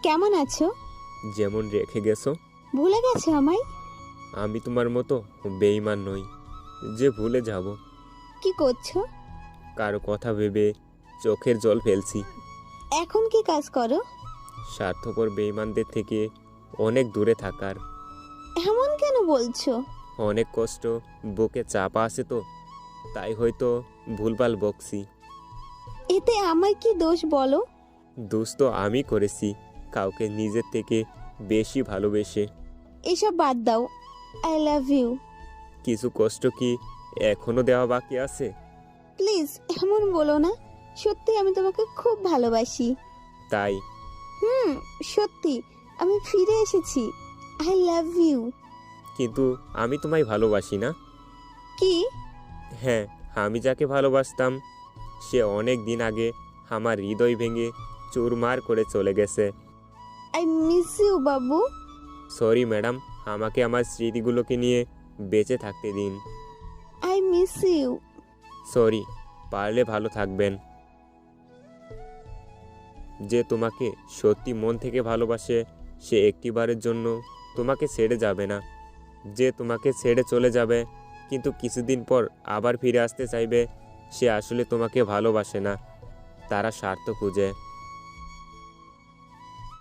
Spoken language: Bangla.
কেমন আছো? যেমন রেখে গেছো। ভুলে গেছো আমায়? আমি তোমার মতো বেঈমান নই যে ভুলে যাব। কি করছো? কারো কথা ভেবে চোখের জল ফেলছি। এখন কি কাজ করো? স্বার্থপর বেঈমানদের থেকে অনেক দূরে থাকার। এমন কেন বলছো? অনেক কষ্ট বুকে চাপা আছে তো, তাই হয়তো ভুলভাল বকছি। এতে আমার কি দোষ বলো? দোষ তো আমি করেছি, কাউকে নিজের থেকে বেশি ভালোবেসে। এসব বাদ দাও। I love you. কিছু কষ্ট কি এখনো দেওয়া বাকি আছে? প্লিজ এমন বলো না। সত্যি আমি তোমাকে খুব ভালোবাসি। তাই? সত্যি আমি ফিরে এসেছি। I love you. কিন্তু আমি তোমায় ভালোবাসি না। কি? হ্যাঁ, আমি যাকে ভালোবাসতাম সে অনেক দিন আগে আমার হৃদয় ভেঙে চুরমার করে চলে গেছে। I miss you Babu. Sorry madam, আমাকে আমার স্মৃতিগুলোকে নিয়ে বেঁচে থাকতে দিন। I miss you. সরি, পারলে ভালো থাকবেন। যে তোমাকে সত্যি মন থেকে ভালোবাসে সে একটিবারের জন্য তোমাকে ছেড়ে যাবে না। যে তোমাকে ছেড়ে চলে যাবে কিন্তু কিছুদিন পর আবার ফিরে আসতে চাইবে, সে আসলে তোমাকে ভালোবাসে না, তারা স্বার্থ খুঁজে।